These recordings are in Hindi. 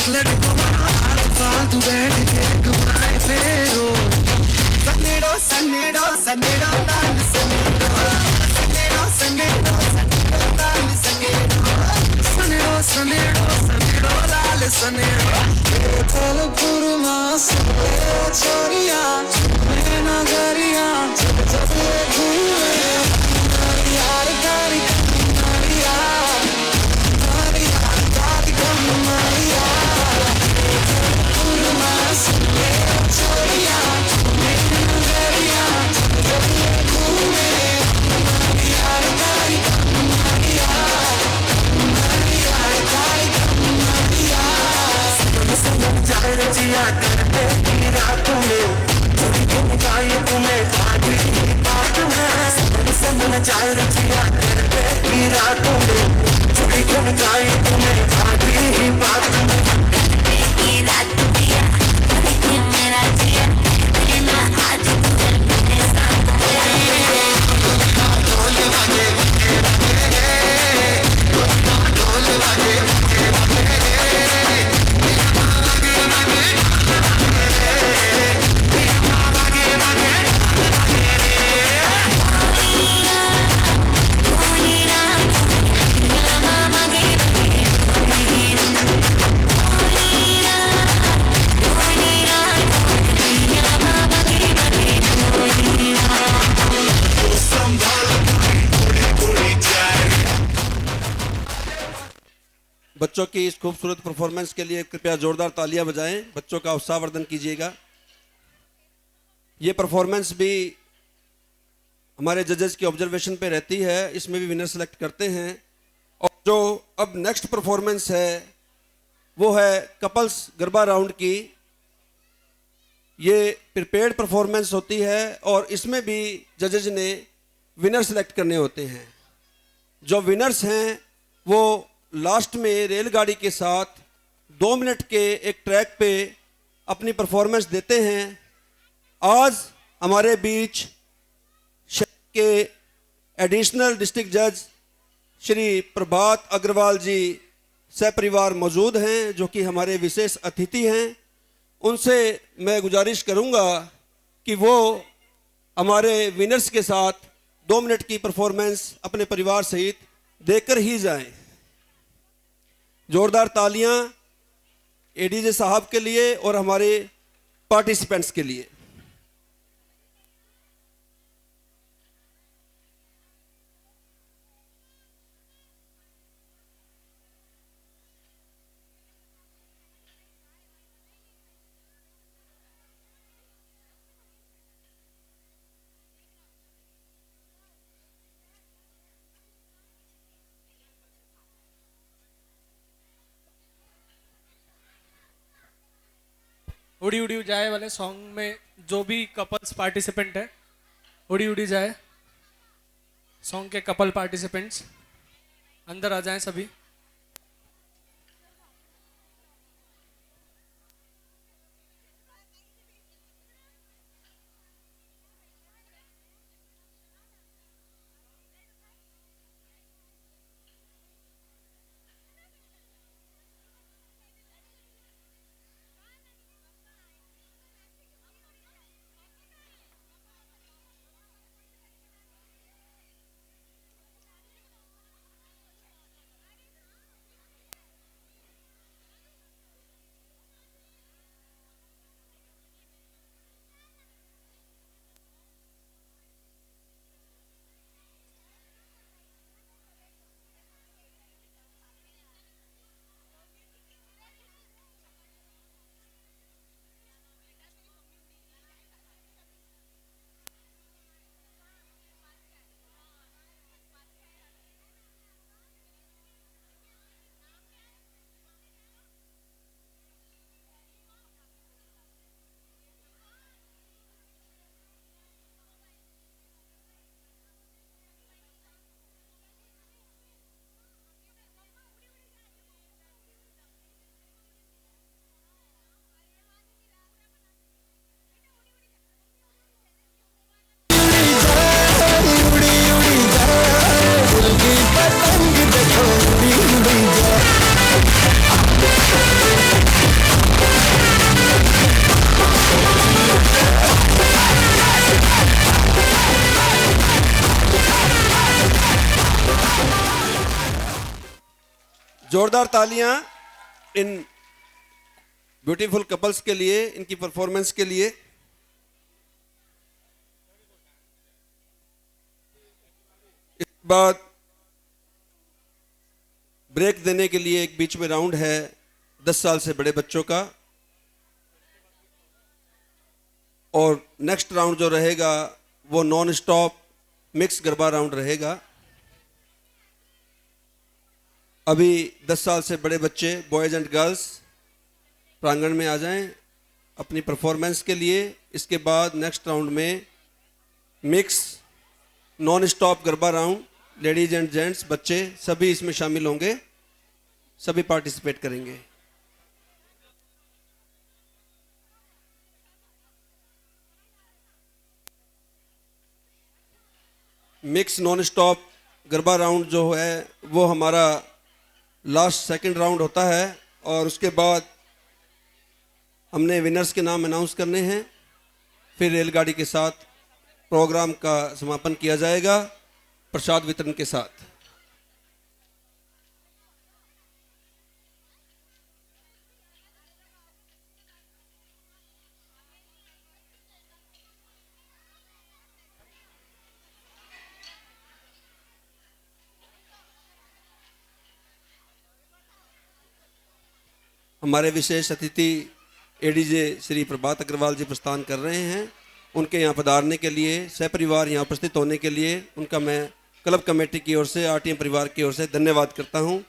लड़कों हाथ फालतू बैठ के घुमाए फेरो सनेड़ो सनेड़ो सनेड़ो लाल सनेड़ो सनेड़ो सनेड़ो सनेड़ो लाल सनेड़ो सनेड़ो सनेड़ो सनेड़ो लाल सनेड़ो चल पुरमास छोरिया मैं नगरिया जब घूमे यार गाड़ी मारिया मारिया गाड़ी मारिया पुरमास छोरिया मैं नगरिया जब घूमे यार गाड़ी मारिया मारिया गाड़ी मारिया जाए रचिया करते की रातों में चोरी क्यों गाये तुम्हें आधी बात है समझ जाए रचिया करते की रातों में चोरी क्यों गाये तुम्हें आधी बात की रात दिया मेरा जिया मेरा आज तुम्हें साथ ढोल बजे ढोल बजे बच्चों की इस खूबसूरत परफॉर्मेंस के लिए कृपया जोरदार तालियां बजाएं। बच्चों का उत्साहवर्धन कीजिएगा। ये परफॉर्मेंस भी हमारे जजेस की ऑब्जर्वेशन पे रहती है, इसमें भी विनर सेलेक्ट करते हैं। और जो अब नेक्स्ट परफॉर्मेंस है वो है कपल्स गरबा राउंड की। ये प्रिपेयर्ड परफॉर्मेंस होती है और इसमें भी जजेज ने विनर सेलेक्ट करने होते हैं। जो विनर्स हैं वो लास्ट में रेलगाड़ी के साथ 2 मिनट के एक ट्रैक पे अपनी परफॉर्मेंस देते हैं। आज हमारे बीच शहर के एडिशनल डिस्ट्रिक्ट जज श्री प्रभात अग्रवाल जी सहपरिवार मौजूद हैं, जो कि हमारे विशेष अतिथि हैं। उनसे मैं गुजारिश करूंगा कि वो हमारे विनर्स के साथ 2 मिनट की परफॉर्मेंस अपने परिवार सहित देकर ही जाएं। जोरदार तालियां एडीजे साहब के लिए और हमारे पार्टिसिपेंट्स के लिए। उड़ी उड़ी जाए वाले सॉन्ग में जो भी कपल्स पार्टिसिपेंट है, उड़ी उड़ी जाए सॉन्ग के कपल पार्टिसिपेंट्स अंदर आ जाएं सभी। जोरदार तालियां इन ब्यूटीफुल कपल्स के लिए, इनकी परफॉर्मेंस के लिए। इसके बाद ब्रेक देने के लिए एक बीच में राउंड है 10 साल से बड़े बच्चों का, और नेक्स्ट राउंड जो रहेगा वो non stop mix garba round रहेगा। अभी 10 साल से बड़े बच्चे, बॉयज एंड गर्ल्स, प्रांगण में आ जाएं अपनी परफॉर्मेंस के लिए। इसके बाद नेक्स्ट राउंड में mix non stop garba round, ladies and gents, बच्चे सभी इसमें शामिल होंगे, सभी पार्टिसिपेट करेंगे। Mix non stop garba round जो है वो हमारा लास्ट सेकंड राउंड होता है, और उसके बाद हमने विनर्स के नाम अनाउंस करने हैं। फिर रेलगाड़ी के साथ प्रोग्राम का समापन किया जाएगा प्रसाद वितरण के साथ। हमारे विशेष अतिथि एडीजे श्री प्रभात अग्रवाल जी प्रस्थान कर रहे हैं। उनके यहाँ पधारने के लिए, सहपरिवार यहाँ उपस्थित होने के लिए उनका मैं क्लब कमेटी की ओर से, आरटीएम परिवार की ओर से धन्यवाद करता हूँ।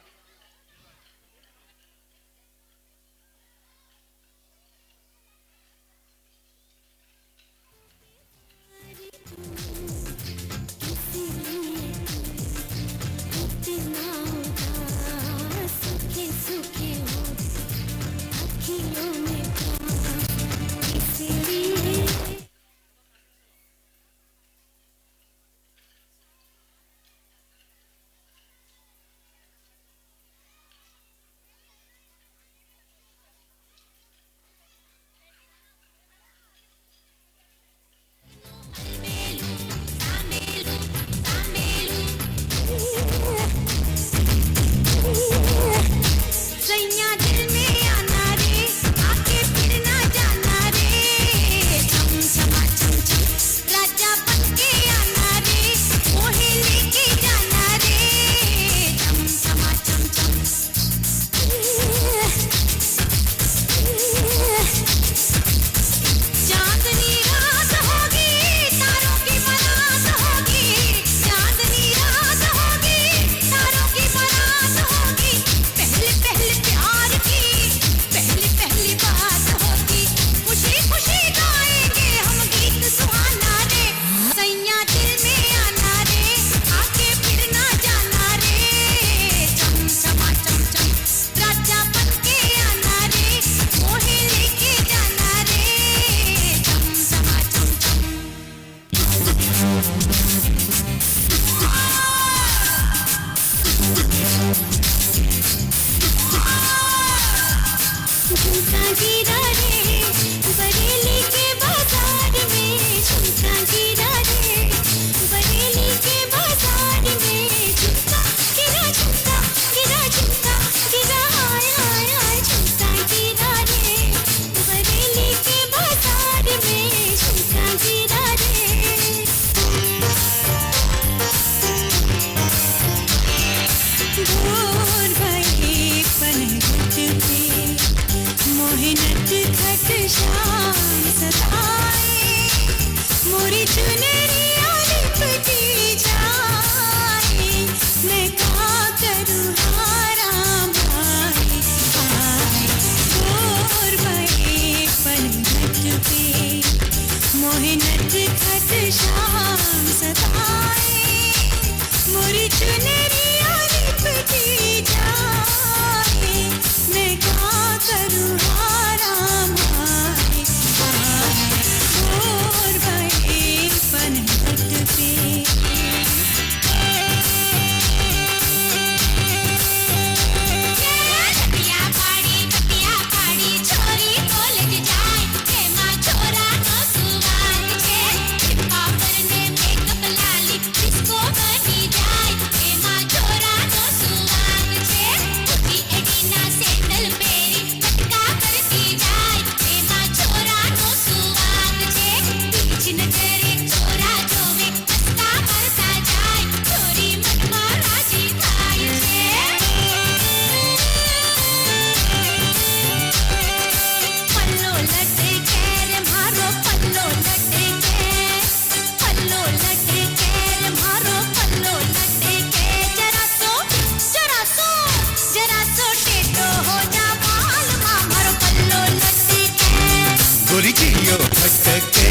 मैं क्या करूँ हारा माए।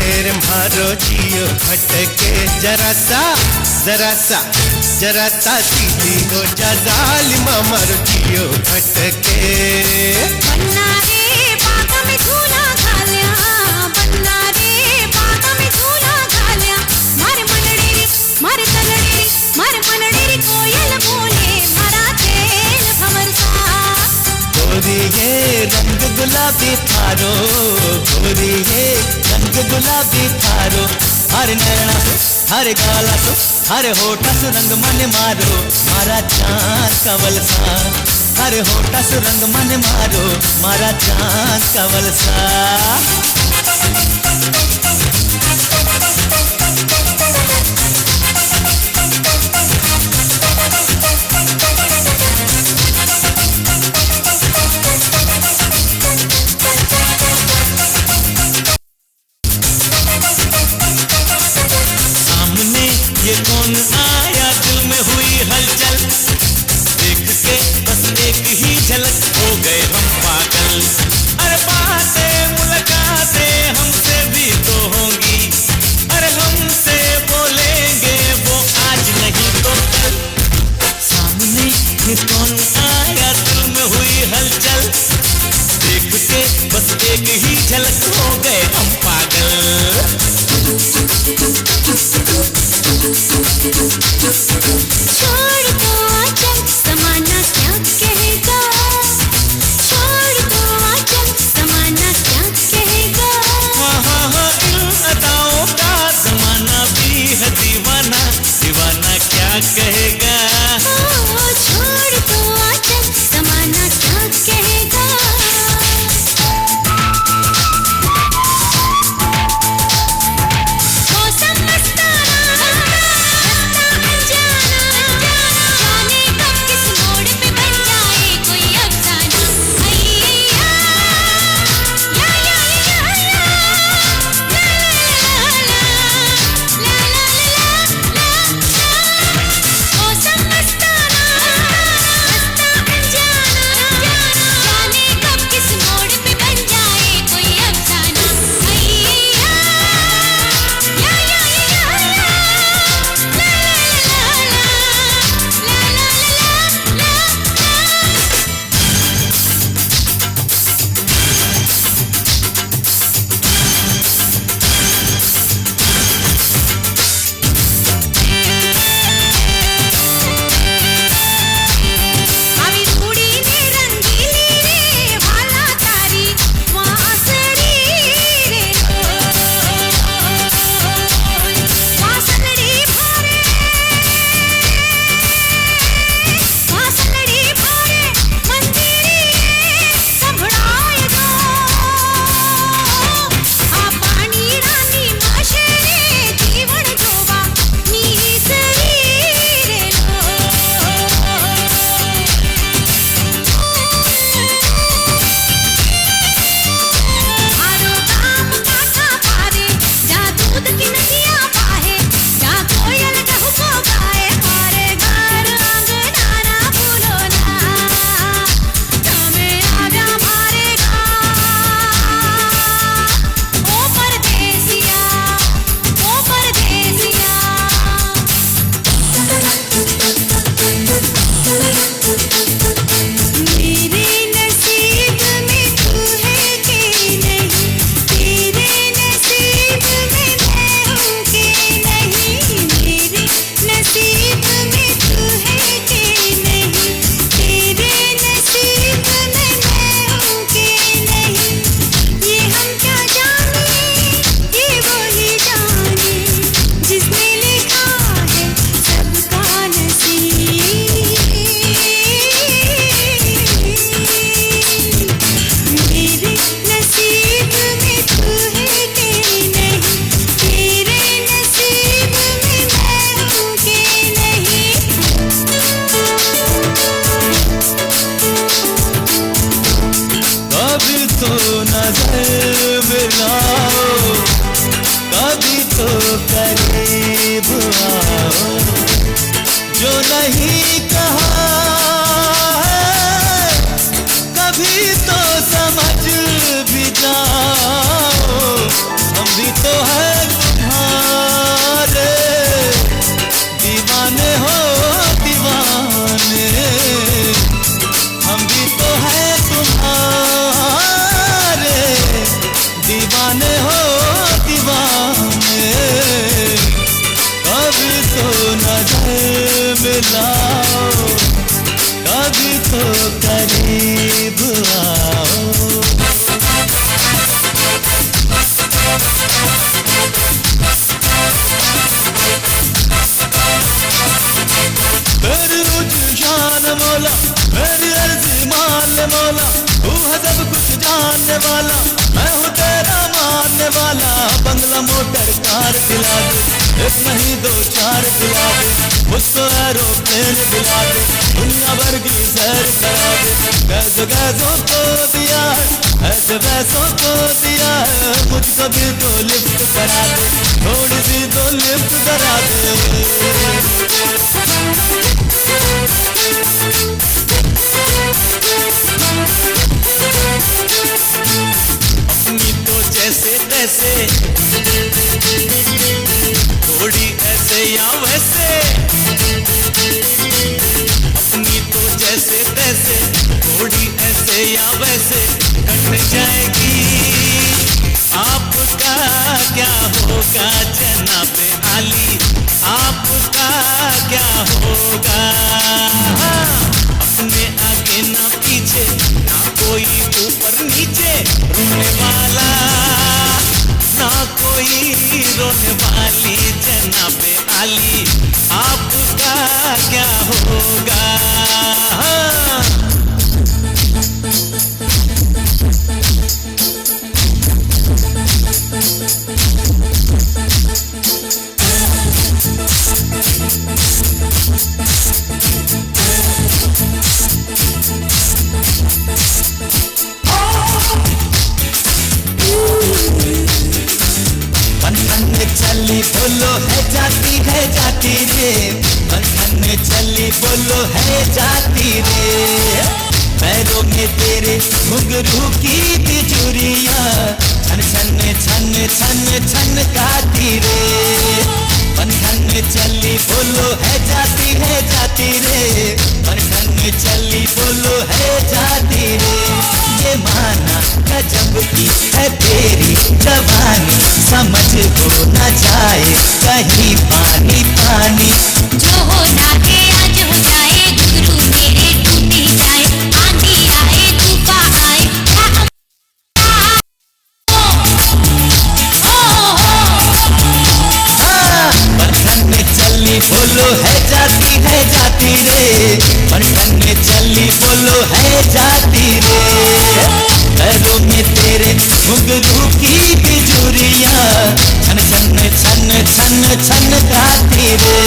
ढेर मारो जियो खटके जरा सा सीधी हो जा जालिमा मारो जियो खटके बन्ना रे बाग में झूला घाल्या बन्ना रे बाग में झूला घाल्या मारे मनड़ी मारे तलड़ी मारे मनड़ी कोयल बोले मारा तेल भवरसा गोरी ये रंग गुलाबी थारो गोरी ये रंग गुलाबी थारो हर नैना हर गाला हर होठा सुरंग मन मारो मारा चांद कवल सा हर होठा सुरंग मन मारो मारा चांद कवल सा ये कौन आया दिल में हुई हलचल देख के बस एक ही झलक हो गए हम पागल अरे बातें मुलाकातें हमसे भी तो होंगी अरे हमसे बोलेंगे वो आज नहीं तो कल सामने ये कौन आया दिल में हुई हलचल देख के बस एक ही झलक हो गए हम पागल छोड़ दो आंचल समाना क्या कहेगा छोड़ दो आंचल समाना क्या कहेगा हाँ इन अदाओं का जमाना भी है दीवाना दीवाना क्या कहेगा छोड़ दो आंचल समाना क्या कहेगा नहीं कहा है कभी तो समझ भी जाओ हम भी तो है वाला, मैं हूँ तेरा मानने वाला। बंगला मोटर कार दिला दे, एक नहीं दो चार दिला दे, मुझको एरोप्लेन दिला दे, दुनिया भर की सैर करा दे। कैसे कैसों को दिया है, ऐसे वैसों को दिया है, मुझको भी तो लिफ्ट करा दे, थोड़ी सी तो लिफ्ट करा दे। अपनी तो जैसे तैसे, थोड़ी ऐसे या वैसे, अपनी तो जैसे तैसे, थोड़ी ऐसे या वैसे कट जाएगी। आपका क्या होगा जनाबे आली, आपका क्या होगा। अपने आगे ना पीछे, ना कोई ऊपर नीचे, रोने वाला ना कोई रोने वाली। जनाबे आली आपका क्या होगा। बंधन में चली बोलो है जाती रे, बंधन में चली बोलो है जाती रे। पैरों में तेरे घुंघरू की तिजोरियां छन छन छन छन छन गाती रे। बंधन में चली बोलो है जाती रे, बंधन में चली बोलो है जाती रे। ये माना गजब की है तेरी जवानी, समझ हो न जाए कहीं पानी पानी। जो होना है आज हो जाए, घुंघरू मेरे टूट ही जाए, आंधी आए तूफान आए, बंधन में चली बोलो है जाती रे, बंधन में चली बोलो है जाती रे। पैरों में तेरे घुंघरू की तिजोरियां छन छन छन छन छन गाती रे।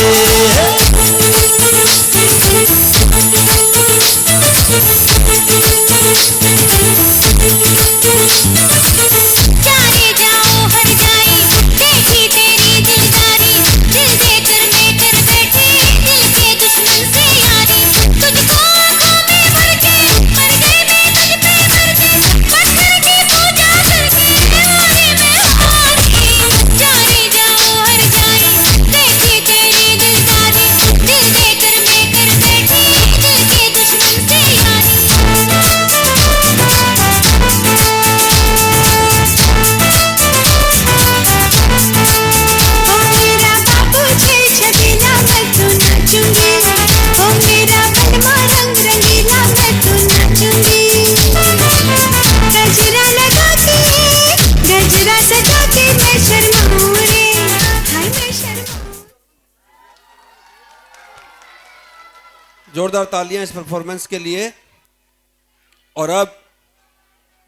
जाए जाओ हर जाए, देखी तेरी दिलदारी, दिल देकर मैं कर बैठी, दिल के दुश्मन से यारी। तुझको आंखों में भर के, मर गई मैं तुझ पे मर के, पत्थर की पूजा करके मारी मैं हारी। जाए जाओ हर जाए, देखी तेरी दिलदारी, दिल देकर मैं कर बैठी, दिल के दुश्मन से यारी। ओ मेरा बाबू छेड़ छबीला, मैं तो नाचूंगी। ओ मेरा बनवा रंग रंगीला, मैं तो नाचूंगी। गजरा लगा के, गजरा सजा के मैं शर्माऊं रे, हाय मैं शर्माऊं। जोरदार तालियां इस परफॉर्मेंस के लिए। और अब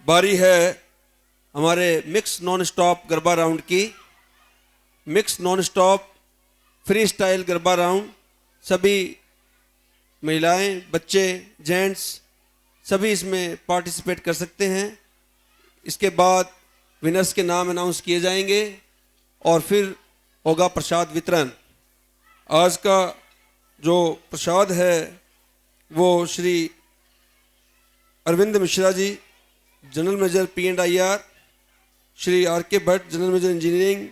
बारी है हमारे mix non stop garba round की। Mix non stop free style garba round. सभी महिलाएं, बच्चे, जेंट्स सभी इसमें पार्टिसिपेट कर सकते हैं। इसके बाद विनर्स के नाम अनाउंस किए जाएंगे और फिर होगा प्रसाद वितरण। आज का जो प्रसाद है वो Shri Arvind Mishra ji, general manager P&IR, Shri R.K. Bhatt, general manager engineering,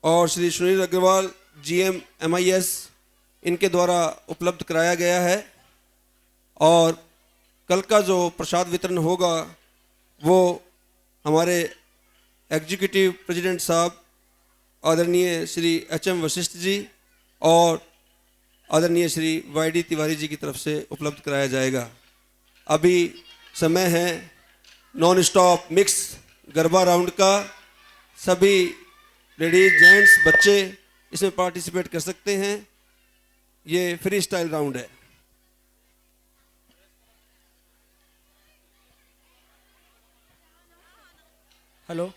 और श्री सुनील अग्रवाल, GM MIS, इनके द्वारा उपलब्ध कराया गया है। और कल का जो प्रसाद वितरण होगा वो हमारे एग्जीक्यूटिव प्रेसिडेंट साहब आदरणीय श्री HM वशिष्ठ जी और आदरणीय श्री YD तिवारी जी की तरफ से उपलब्ध कराया जाएगा। अभी समय है non stop mix garba round का। सभी लेडीज, जेंट्स, बच्चे इसमें पार्टिसिपेट कर सकते हैं। ये फ्री स्टाइल राउंड है। हेलो,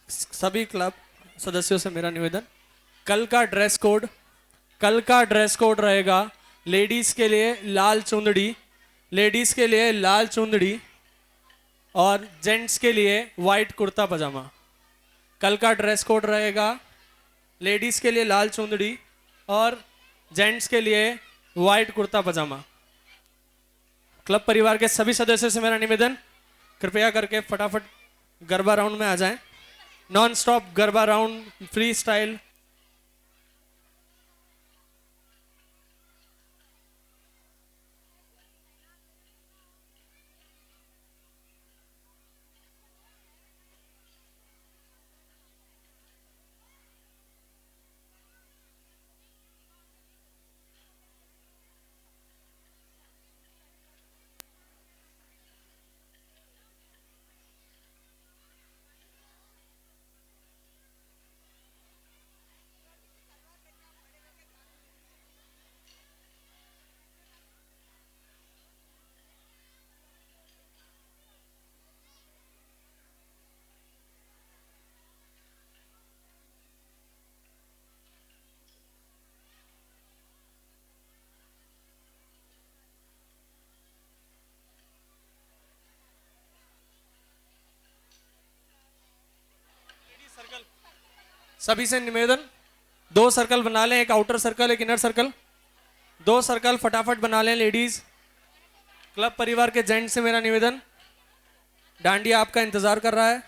सभी क्लब सदस्यों से मेरा निवेदन, कल का ड्रेस कोड रहेगा लेडीज के लिए लाल चुंदड़ी और जेंट्स के लिए वाइट कुर्ता पजामा। कल का ड्रेस कोड रहेगा लेडीज के लिए लाल चुंदड़ी और जेंट्स के लिए वाइट कुर्ता पजामा। क्लब परिवार के सभी सदस्यों से मेरा निवेदन, कृपया करके फटाफट गरबा राउंड में आ जाएं। Non stop garba round, free style. सभी से निवेदन, 2 सर्कल बना लें, एक आउटर सर्कल एक इनर सर्कल। 2 सर्कल फटाफट बना लें लेडीज। क्लब परिवार के जेंट से मेरा निवेदन, डांडिया आपका इंतजार कर रहा है।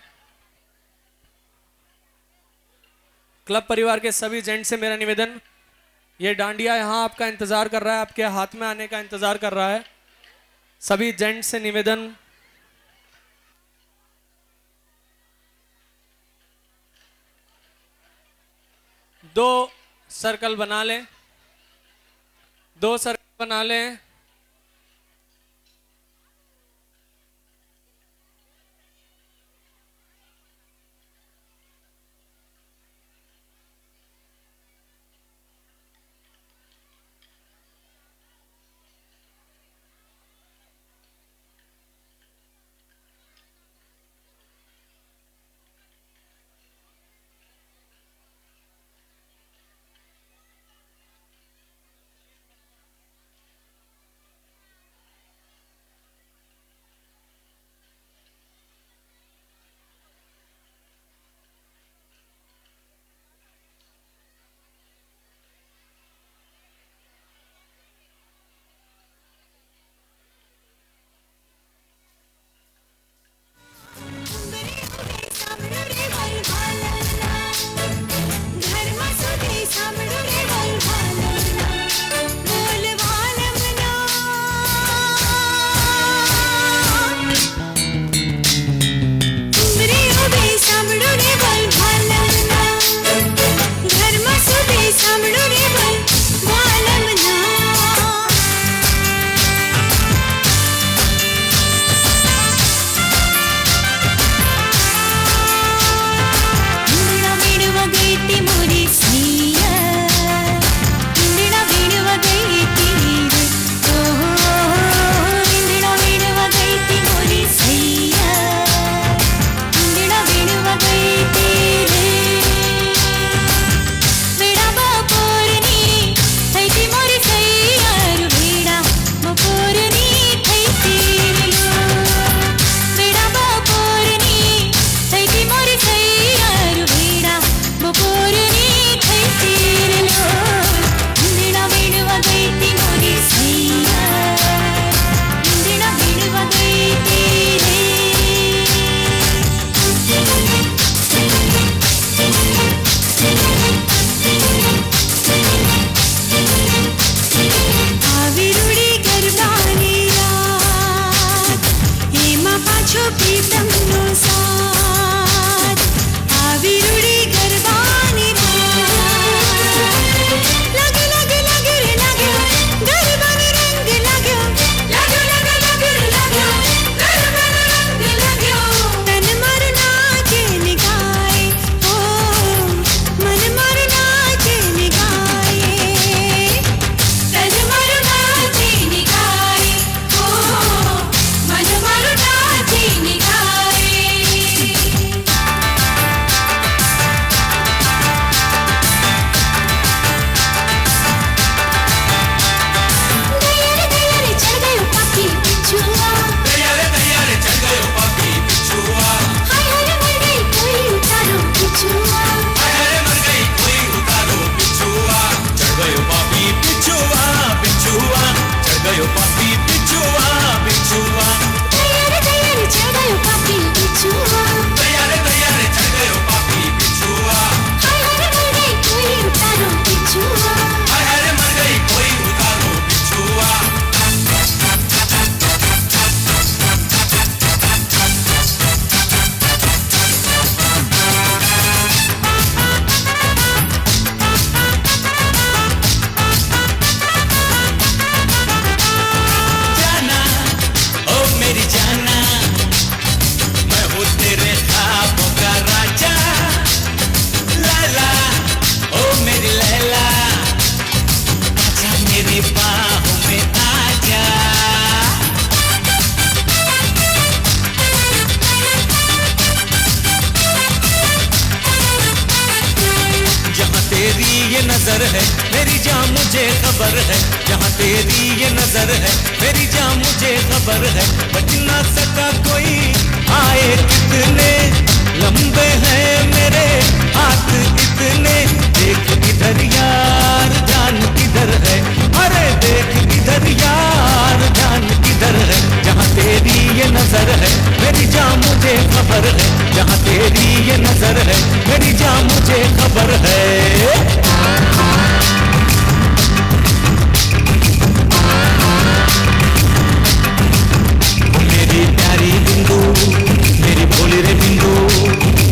क्लब परिवार के सभी जेंट से मेरा निवेदन, ये डांडिया यहाँ आपका इंतजार कर रहा है, आपके हाथ में आने का इंतजार कर रहा है। सभी जेंट से निवेदन, दो सर्कल बना लें, 2 सर्कल बना लें। मन मारो नाचे निगाहे नजर है मेरी जान मुझे खबर है, जहाँ तेरी ये नजर है मेरी जान मुझे खबर है। बच ना सका कोई आए कितने लंबे हैं मेरे हाथ इतने, देख इधर यार जान किधर है, अरे देख इधर यार जान किधर है। जहाँ तेरी ये नजर है मेरी जान मुझे खबर है, जहाँ तेरी ये नजर है मेरी जान मुझे खबर है। मेरी प्यारी बिंदु मेरी भोली रे बिंदु,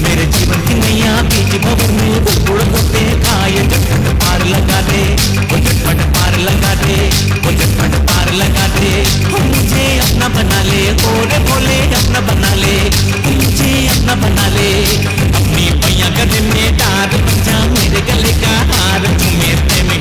मेरे जीवन की नैया बीच भंवर में बुड़ होते खाए, झटपट पार लगा दे वो झटपट पार लगा दे वो झटपट पार लगा दे। मुझे अपना बना ले ओरे बोले अपना बना ले, मुझे अपना बना ले, अपनी पैया गले में डार बजा मेरे गले का हार, तुम्हें प्रेम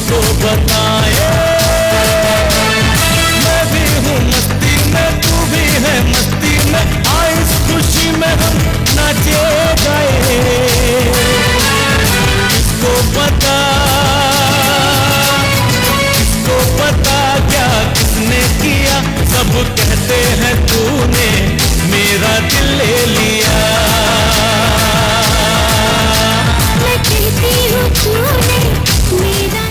किसको बताए। मैं भी हूँ मस्ती में, तू भी है मस्ती में, आ इस खुशी में हम नाचे गाए। किसको पता, किसको पता क्या किसने किया, सब कहते हैं तूने मेरा दिल ले लिया। मैं कहती हूँ तूने मेरा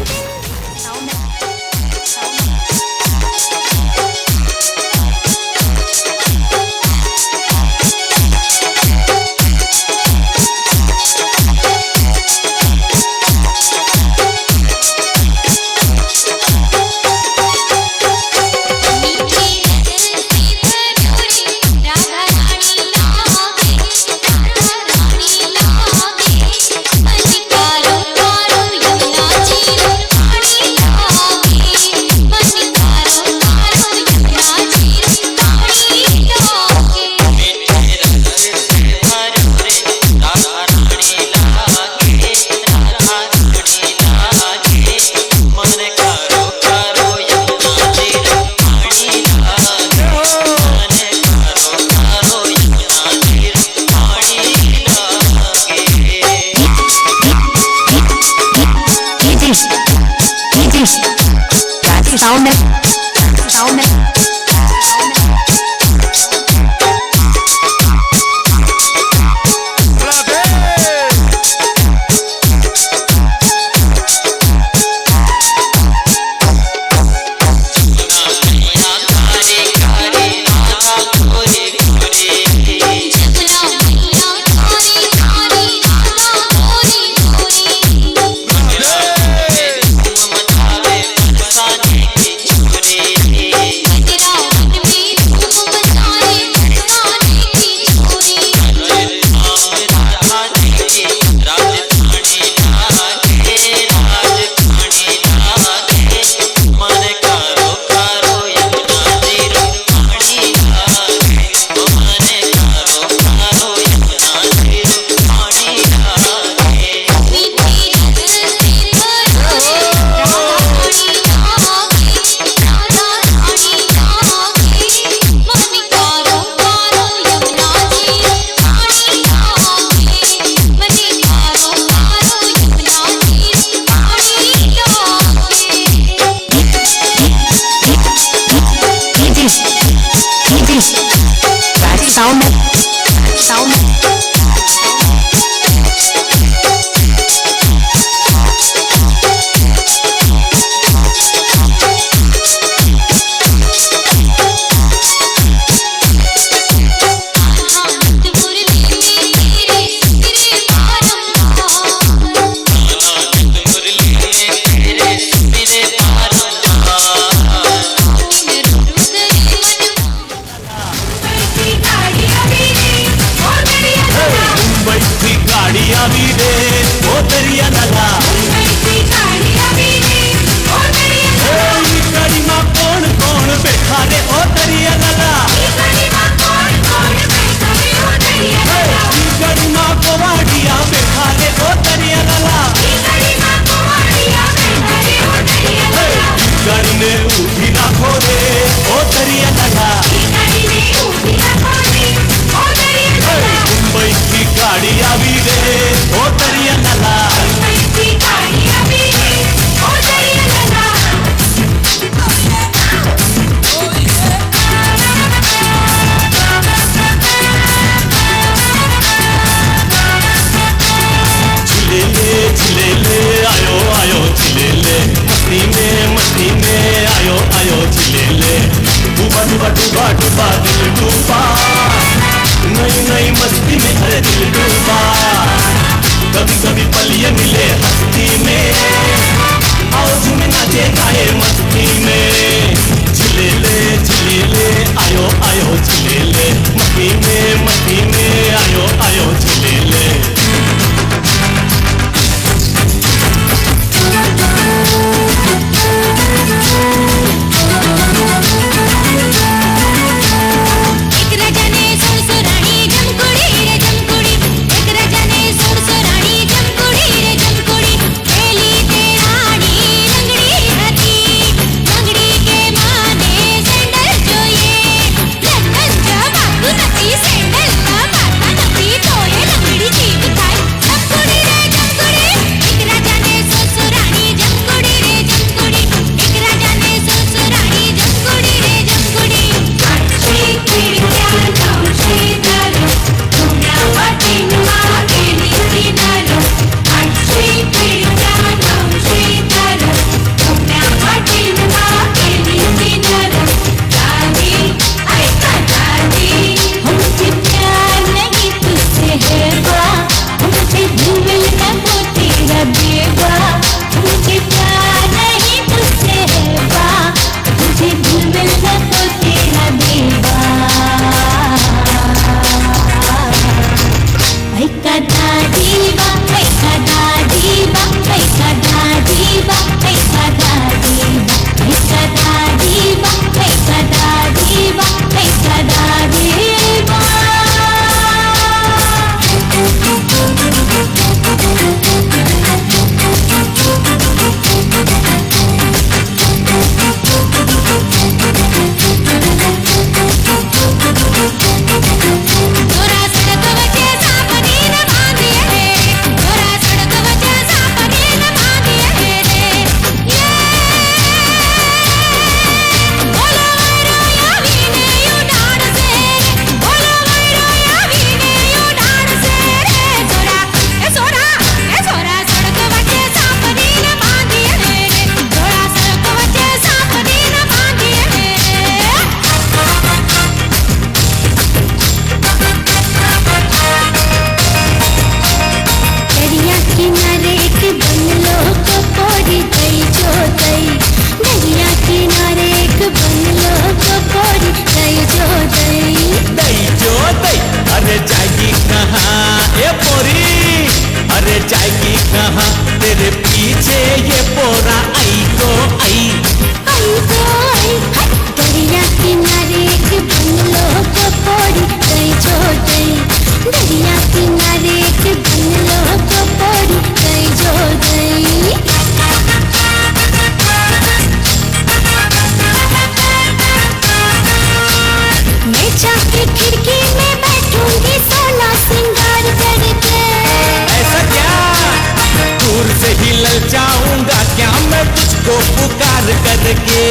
करके।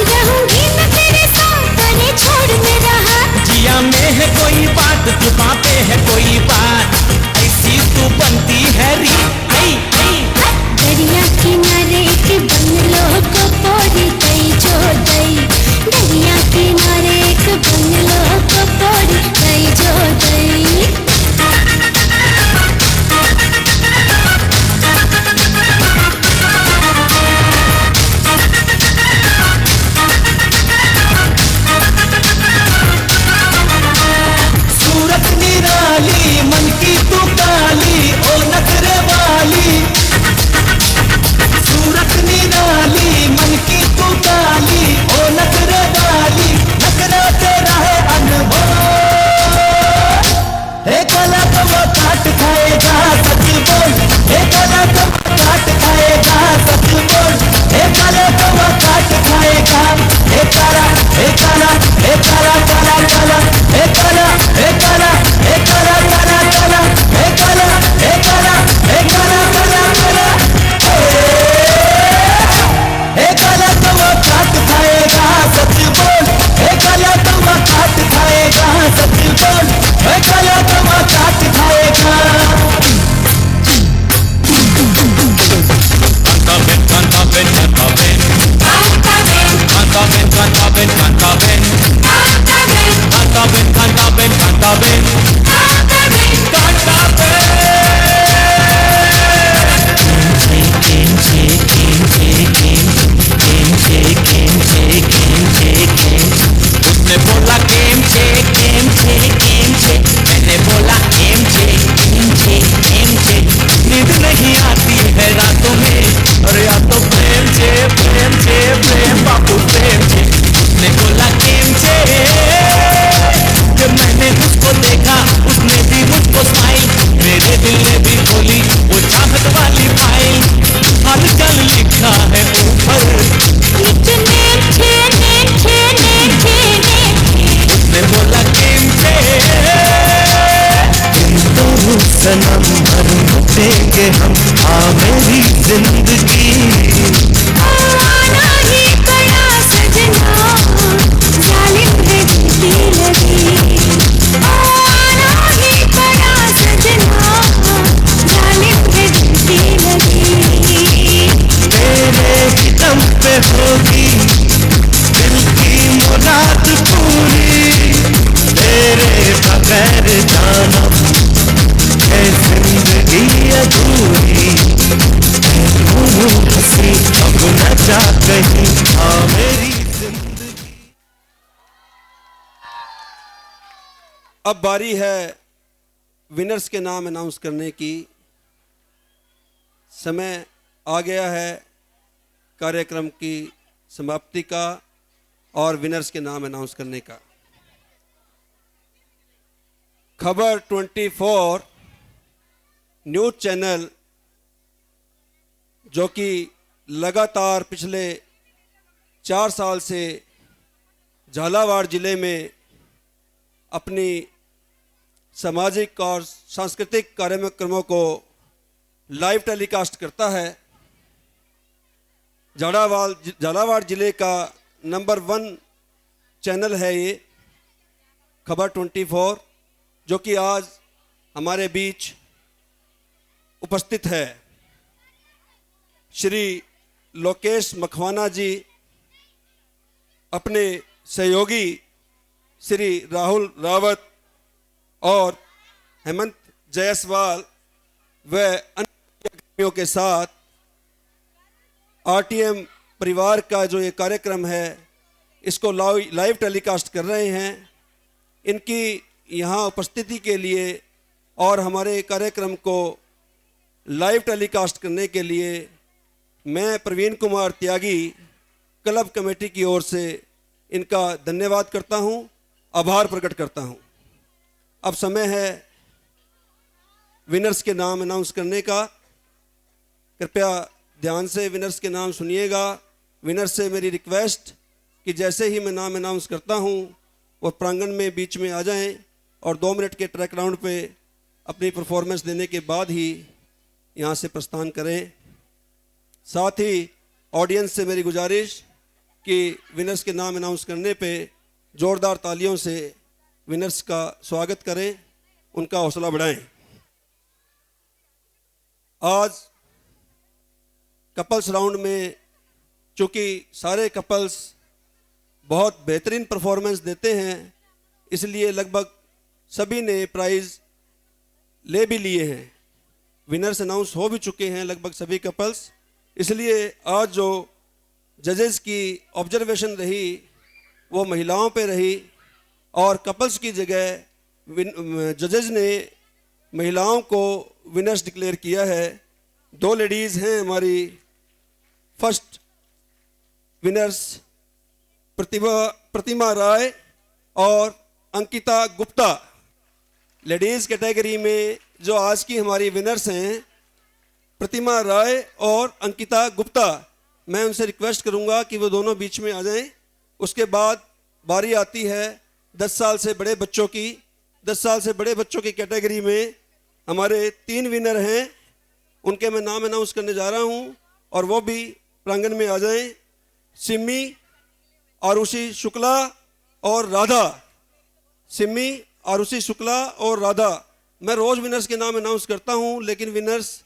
रहूंगी मैं तेरे साथ तने छोड़ मेरा हाथ। जिया में है कोई बात, जुबां पे है कोई बात, ऐसी तू बनती है री आई आई। दरिया किनारे के बंगलों को पोड़ी गई जो गई। दरिया किनारे के बंगलों को पोड़ी गई जो गई। सूरत निराली मन की तू काली ओ नखरे वाली। सूरत निराली मन की तू काली ओ नखरे वाली। नखरा तेरा है अनमोल, हे काला तो वो काट खाएगा सच बोल। हे काला तो वो काट खाएगा सच बोल। हे काला तो वो काट खाएगा। हे काला हे काला हे काला काला काला। हे काला हे काला हे काला काला काला। हे काला हे काला हे काला काला काला। हे काला तो वो काट खाएगा सच बोल। हे काला तो वो काट खाएगा सच बोल। हे काला तो वो काट खाएगा। Canta ben, canta ben, canta ben, canta ben, canta ben, canta ben, canta ben, canta ben, canta उसने बोला गेम छे मैंने बोला गेम छे। नींद नहीं आती है रातों में, अरे या तो प्रेम बापू प्रेम छे। उसने बोला गेम छे, जब मैंने उसको देखा उसने भी मुझको स्माइल। मेरे दिल ने भी बोली वो चाहत वाली फाइल। हाल चाल लिखा है ऊपर, उसने बोला गेम छे। सनम भर देंगे हम हाँ मेरी जिंदगी। आना ही पड़ा सजना जालिम है दिल लगी। आना ही पड़ा सजना जालिम है दिल लगी। तेरे ही दम पे होगी दिल की मुराद पूरी। तेरे बगैर जानम है जिंदगी अधूरी। हंसी अब न जा कहीं हाँ मेरी जिंदगी। अब बारी है विनर्स के नाम अनाउंस करने की। समय आ गया है कार्यक्रम की समाप्ति का और विनर्स के नाम अनाउंस करने का। खबर 24 न्यूज़ चैनल जो कि लगातार पिछले 4 साल से झालावाड़ ज़िले में अपनी सामाजिक और सांस्कृतिक कार्यक्रमों को लाइव टेलीकास्ट करता है। झालावाड़ ज़िले का नंबर 1 चैनल है ये खबर 24, जो कि आज हमारे बीच उपस्थित है। श्री लोकेश मखवाना जी अपने सहयोगी श्री राहुल रावत और हेमंत जायसवाल व अन्य कर्मियों के साथ आरटीएम परिवार का जो ये कार्यक्रम है इसको लाइव टेलीकास्ट कर रहे हैं। इनकी यहाँ उपस्थिति के लिए और हमारे कार्यक्रम को लाइव टेलीकास्ट करने के लिए मैं प्रवीण कुमार त्यागी क्लब कमेटी की ओर से इनका धन्यवाद करता हूँ, आभार प्रकट करता हूँ। अब समय है विनर्स के नाम अनाउंस करने का। कृपया ध्यान से विनर्स के नाम सुनिएगा। विनर्स से मेरी रिक्वेस्ट कि जैसे ही मैं नाम अनाउंस करता हूँ वो प्रांगण में बीच में आ जाएं और 2 मिनट के ट्रैक राउंड पे अपनी परफॉर्मेंस देने के बाद ही यहाँ से प्रस्थान करें। साथ ही ऑडियंस से मेरी गुजारिश कि विनर्स के नाम अनाउंस करने पे ज़ोरदार तालियों से विनर्स का स्वागत करें, उनका हौसला बढ़ाएं। आज कपल्स राउंड में चूँकि सारे कपल्स बहुत बेहतरीन परफॉर्मेंस देते हैं, इसलिए लगभग सभी ने प्राइज़ ले भी लिए हैं। विनर्स अनाउंस हो भी चुके हैं लगभग सभी कपल्स। इसलिए आज जो जजेस की ऑब्जर्वेशन रही वो महिलाओं पे रही और कपल्स की जगह जजेस ने महिलाओं को विनर्स डिक्लेयर किया है। 2 लेडीज़ हैं हमारी। फर्स्ट विनर्स प्रतिमा राय और अंकिता गुप्ता। लेडीज़ कैटेगरी में जो आज की हमारी विनर्स हैं प्रतिमा राय और अंकिता गुप्ता, मैं उनसे रिक्वेस्ट करूंगा कि वो दोनों बीच में आ जाएं। उसके बाद बारी आती है 10 साल से बड़े बच्चों की। 10 साल से बड़े बच्चों की कैटेगरी में हमारे 3 विनर हैं, उनके मैं नाम अनाउंस करने जा रहा हूं और वो भी प्रांगण में आ जाएं। सिमी, आरुषि शुक्ला और राधा। सिमी, आरुषि शुक्ला और राधा। मैं रोज़ विनर्स के नाम अनाउंस करता हूं, लेकिन विनर्स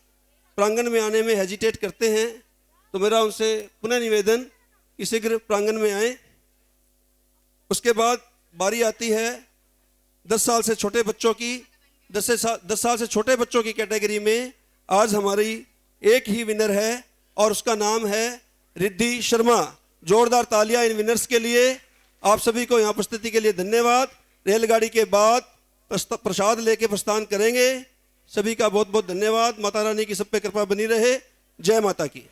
प्रांगण में आने में हेजिटेट करते हैं, तो मेरा उनसे पुनः निवेदन कि शीघ्र प्रांगण में आएँ। उसके बाद बारी आती है 10 साल से छोटे बच्चों की। 10 साल से छोटे बच्चों की कैटेगरी में आज हमारी एक ही विनर है और उसका नाम है रिद्धि शर्मा। जोरदार तालियां इन विनर्स के लिए। आप सभी को यहाँ उपस्थिति के लिए धन्यवाद। रेलगाड़ी के बाद प्रसाद लेके प्रस्थान करेंगे। सभी का बहुत बहुत धन्यवाद। माता रानी की सब पे कृपा बनी रहे। जय माता की।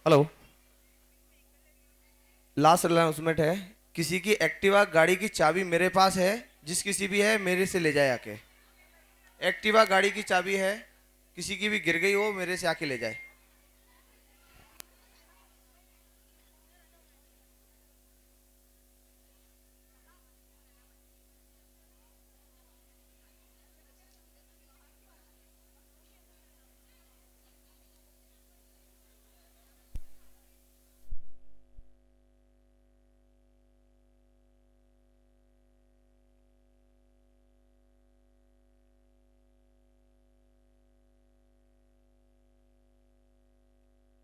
हेलो, लास्ट अनाउंसमेंट है, किसी की एक्टिवा गाड़ी की चाबी मेरे पास है, जिस किसी भी है मेरे से ले जाए आके। एक्टिवा गाड़ी की चाबी है, किसी की भी गिर गई हो मेरे से आके ले जाए।